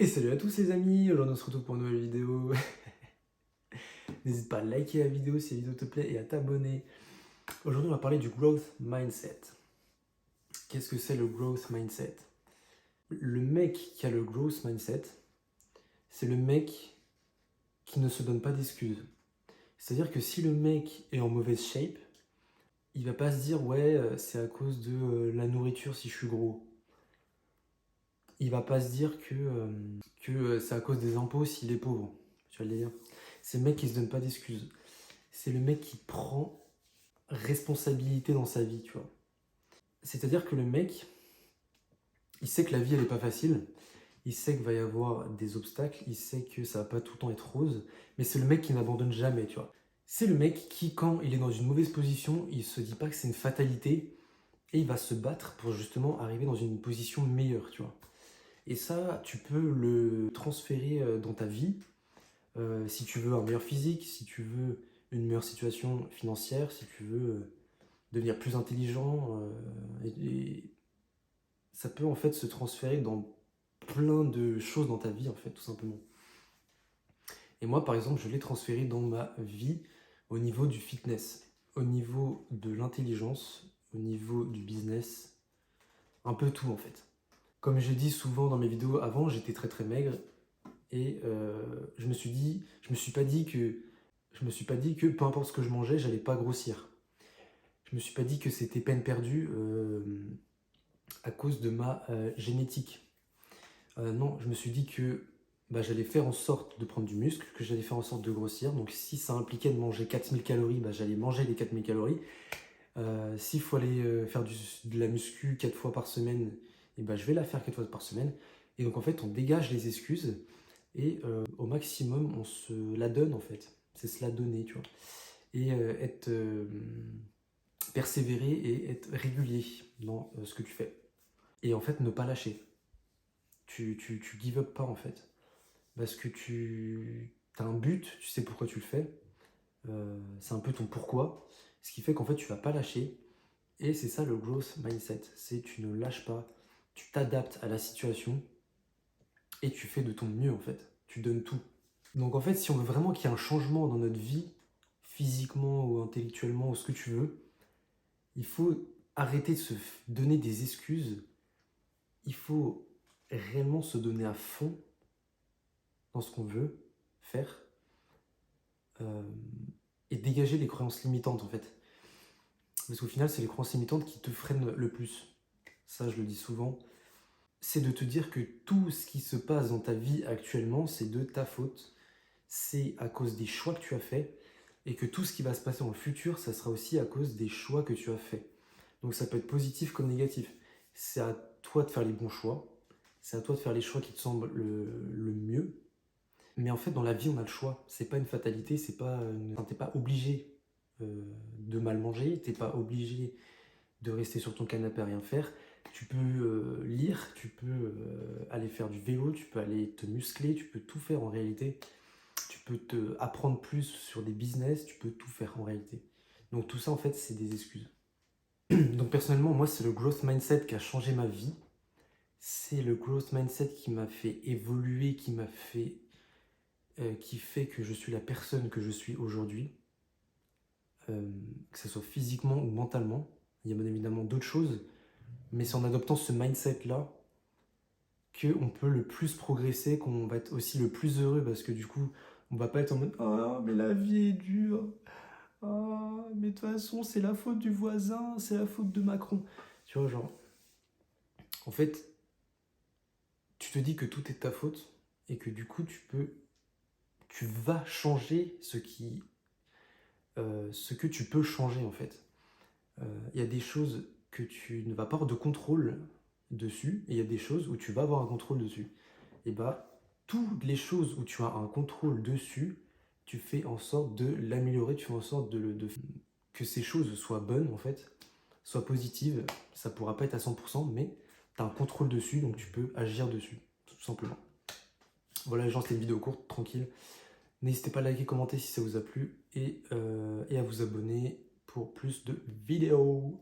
Et salut à tous les amis, aujourd'hui on se retrouve pour une nouvelle vidéo. N'hésite pas à liker la vidéo si la vidéo te plaît et à t'abonner. Aujourd'hui on va parler du growth mindset. Qu'est-ce que c'est le growth mindset? Le mec qui a le growth mindset, c'est le mec qui ne se donne pas d'excuses. C'est-à-dire que si le mec est en mauvaise shape, il va pas se dire ouais c'est à cause de la nourriture si je suis gros. Il va pas se dire que c'est à cause des impôts s'il est pauvre. Tu vas le dire. C'est le mec qui se donne pas d'excuses. C'est le mec qui prend responsabilité dans sa vie, tu vois. C'est-à-dire que le mec, il sait que la vie, elle est pas facile, il sait qu'il va y avoir des obstacles, il sait que ça va pas tout le temps être rose, mais c'est le mec qui n'abandonne jamais, tu vois. C'est le mec qui, quand il est dans une mauvaise position, il se dit pas que c'est une fatalité, et il va se battre pour justement arriver dans une position meilleure, tu vois. Et ça, tu peux le transférer dans ta vie, si tu veux un meilleur physique, si tu veux une meilleure situation financière, si tu veux devenir plus intelligent, et ça peut en fait se transférer dans plein de choses dans ta vie en fait tout simplement. Et moi par exemple je l'ai transféré dans ma vie au niveau du fitness, au niveau de l'intelligence, au niveau du business, un peu tout en fait. Comme je dis souvent dans mes vidéos avant, j'étais très très maigre et je me suis pas dit que peu importe ce que je mangeais, j'allais pas grossir. Je me suis pas dit que c'était peine perdue à cause de ma génétique. Non, je me suis dit que j'allais faire en sorte de prendre du muscle, que j'allais faire en sorte de grossir. Donc si ça impliquait de manger 4000 calories, j'allais manger les 4000 calories. S'il faut aller faire de la muscu 4 fois par semaine, et je vais la faire 4 fois par semaine. Et donc en fait, on dégage les excuses et au maximum, on se la donne en fait. C'est se la donner, tu vois. Et être persévérer et être régulier dans ce que tu fais. Et en fait, ne pas lâcher. Tu give up pas en fait. Parce que tu as un but, tu sais pourquoi tu le fais. C'est un peu ton pourquoi. Ce qui fait qu'en fait, tu vas pas lâcher. Et c'est ça le growth mindset. C'est tu ne lâches pas, tu t'adaptes à la situation et tu fais de ton mieux en fait. Tu donnes tout. Donc en fait, si on veut vraiment qu'il y ait un changement dans notre vie, physiquement ou intellectuellement ou ce que tu veux, il faut arrêter de se donner des excuses. Il faut réellement se donner à fond dans ce qu'on veut faire euh, et dégager les croyances limitantes en fait. Parce qu'au final, c'est les croyances limitantes qui te freinent le plus. Ça, je le dis souvent. C'est de te dire que tout ce qui se passe dans ta vie actuellement, c'est de ta faute. C'est à cause des choix que tu as faits. Et que tout ce qui va se passer dans le futur, ça sera aussi à cause des choix que tu as faits. Donc ça peut être positif comme négatif. C'est à toi de faire les bons choix. C'est à toi de faire les choix qui te semblent le mieux. Mais en fait, dans la vie, on a le choix. C'est pas une fatalité, t'es pas obligé de mal manger, t'es pas obligé de rester sur ton canapé à rien faire. Tu peux lire, tu peux aller faire du vélo, tu peux aller te muscler, tu peux tout faire en réalité. Tu peux te apprendre plus sur des business, tu peux tout faire en réalité. Donc tout ça, en fait, c'est des excuses. Donc personnellement, moi, c'est le growth mindset qui a changé ma vie. C'est le growth mindset qui m'a fait évoluer, qui fait que je suis la personne que je suis aujourd'hui, que ce soit physiquement ou mentalement. Il y a bien évidemment d'autres choses, mais c'est en adoptant ce mindset-là qu'on peut le plus progresser, qu'on va être aussi le plus heureux, parce que du coup, on va pas être en mode « Ah, mais la vie est dure. Ah, mais de toute façon, c'est la faute du voisin, c'est la faute de Macron. » Tu vois, genre, en fait, tu te dis que tout est de ta faute, et que du coup, tu vas changer ce que tu peux changer, en fait. Il y a des choses que tu ne vas pas avoir de contrôle dessus, et il y a des choses où tu vas avoir un contrôle dessus. Et toutes les choses où tu as un contrôle dessus, tu fais en sorte de l'améliorer, tu fais en sorte que ces choses soient bonnes, en fait, soient positives. Ça pourra pas être à 100%, mais tu as un contrôle dessus, donc tu peux agir dessus, tout simplement. Voilà les gens, c'était une vidéo courte, tranquille. N'hésitez pas à liker, commenter si ça vous a plu, et à vous abonner pour plus de vidéos.